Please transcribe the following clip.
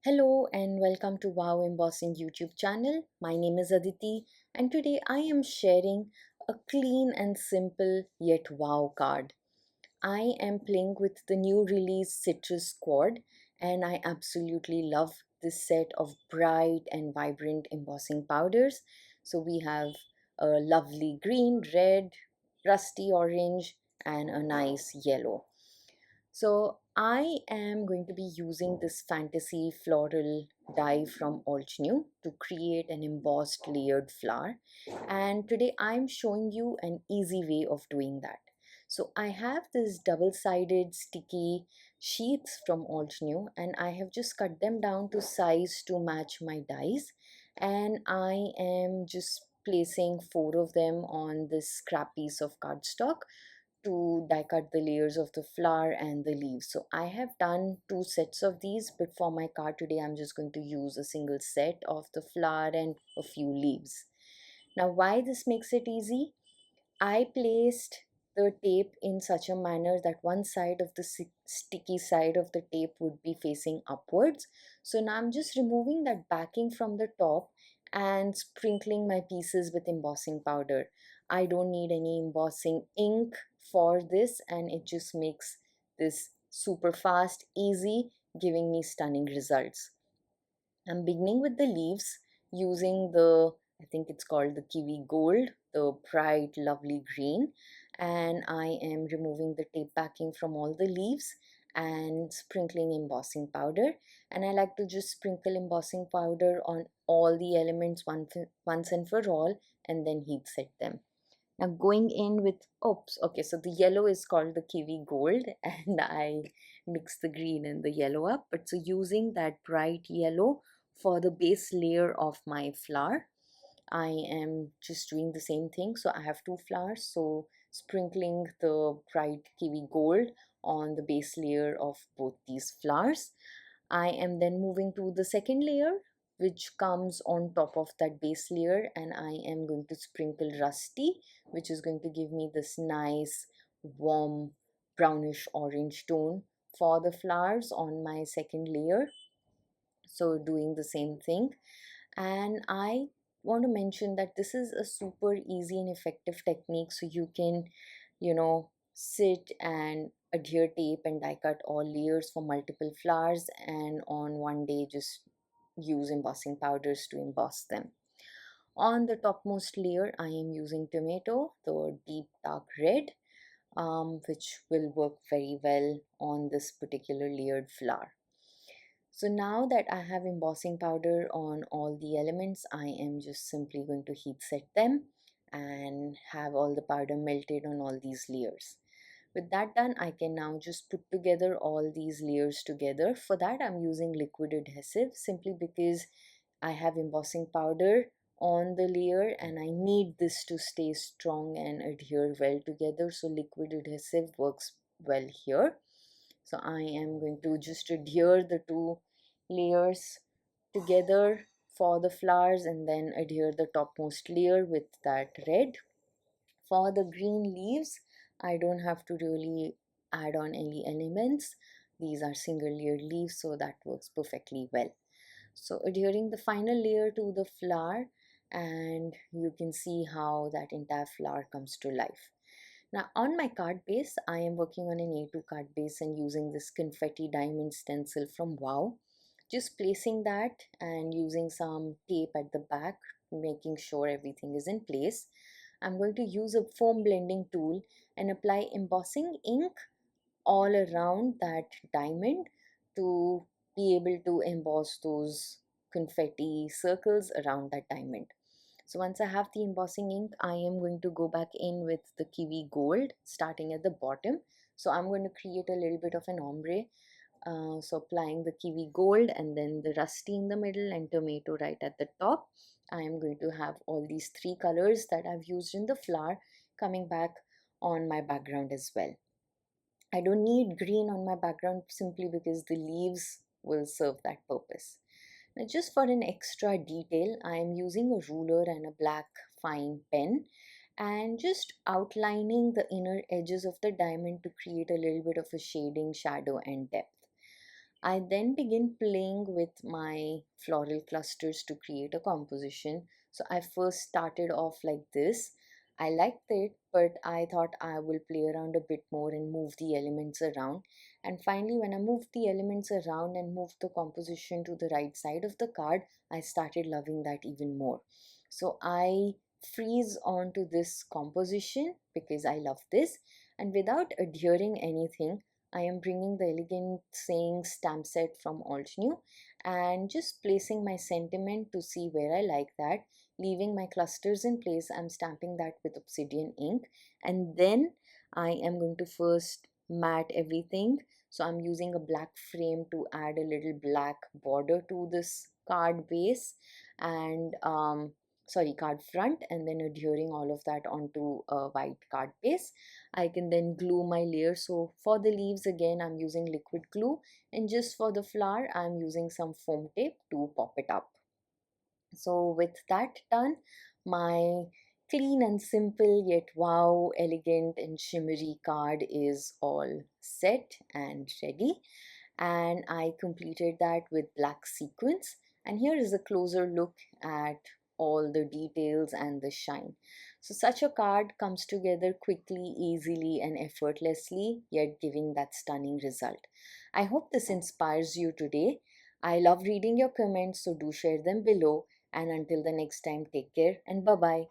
Hello and welcome to Wow Embossing YouTube channel. My name is Aditi and today I am sharing a clean and simple yet wow card. I am playing with the new release Citrus Quad and I absolutely love this set of bright and vibrant embossing powders. So we have a lovely green, red, rusty orange and a nice yellow. So I am going to be using this fantasy floral dye from New to create an embossed layered flower. And today I'm showing you an easy way of doing that. So I have this double-sided sticky sheets from New and I have just cut them down to size to match my dies. And I am just placing four of them on this scrap piece of cardstock to die cut the layers of the flower and the leaves. So I have done two sets of these, but for my card today I'm just going to use a single set of the flower and a few leaves. Now why this makes it easy? I placed the tape in such a manner that one side of the sticky side of the tape would be facing upwards. So now I'm just removing that backing from the top and sprinkling my pieces with embossing powder. I don't need any embossing ink for this and it just makes this super fast, easy, giving me stunning results. I'm beginning with the leaves using I think it's called the Kiwi Gold, the bright, lovely green. And I am removing the tape backing from all the leaves and sprinkling embossing powder. And I like to just sprinkle embossing powder on all the elements once and for all and then heat set them. Now going in with, oops, okay, so the yellow is called the Kiwi Gold and I mix the green and the yellow up. But so using that bright yellow for the base layer of my flower, I am just doing the same thing. So I have two flowers, so sprinkling the bright Kiwi Gold on the base layer of both these flowers. I am then moving to the second layer which comes on top of that base layer and I am going to sprinkle rusty which is going to give me this nice warm brownish orange tone for the flowers on my second layer. So doing the same thing, and I want to mention that this is a super easy and effective technique, so you can sit and adhere tape and die cut all layers for multiple flowers and on one day just use embossing powders to emboss them. On the topmost layer I am using tomato, the deep dark red, which will work very well on this particular layered flower. So now that I have embossing powder on all the elements, I am just simply going to heat set them and have all the powder melted on all these layers. With that done, I can now just put together all these layers together. For that, I'm using liquid adhesive simply because I have embossing powder on the layer and I need this to stay strong and adhere well together. So liquid adhesive works well here. So I am going to just adhere the two layers together for the flowers and then adhere the topmost layer with that red. For the green leaves, I don't have to really add on any elements. These are single layered leaves, so that works perfectly well. So adhering the final layer to the flower, and you can see how that entire flower comes to life. Now on my card base, I am working on an A2 card base and using this confetti diamond stencil from Wow. Just placing that and using some tape at the back, making sure everything is in place. I'm going to use a foam blending tool and apply embossing ink all around that diamond to be able to emboss those confetti circles around that diamond. So once I have the embossing ink, I am going to go back in with the Kiwi Gold starting at the bottom. So I'm going to create a little bit of an ombre. So applying the Kiwi Gold and then the rusty in the middle and tomato right at the top. I am going to have all these three colors that I've used in the flower coming back on my background as well. I don't need green on my background simply because the leaves will serve that purpose. Now just for an extra detail, I am using a ruler and a black fine pen and just outlining the inner edges of the diamond to create a little bit of a shading, shadow and depth. I then begin playing with my floral clusters to create a composition. So I first started off like this. I liked it, but I thought I will play around a bit more and move the elements around. And finally, when I moved the elements around and moved the composition to the right side of the card, I started loving that even more. So I freeze onto this composition because I love this, and without adhering anything, I am bringing the elegant saying stamp set from Alt New and just placing my sentiment to see where I like that, leaving my clusters in place. I'm stamping that with obsidian ink, and then I am going to first matte everything. So I'm using a black frame to add a little black border to this card base, and sorry, card front, and then adhering all of that onto a white card base. I can then glue my layer. So for the leaves, again, I'm using liquid glue, and just for the flower, I'm using some foam tape to pop it up. So with that done, my clean and simple yet wow, elegant and shimmery card is all set and ready. And I completed that with black sequins. And here is a closer look at all the details and the shine. So such a card comes together quickly, easily and effortlessly, yet giving that stunning result. I hope this inspires you today. I love reading your comments, so do share them below. And until the next time, take care and bye bye.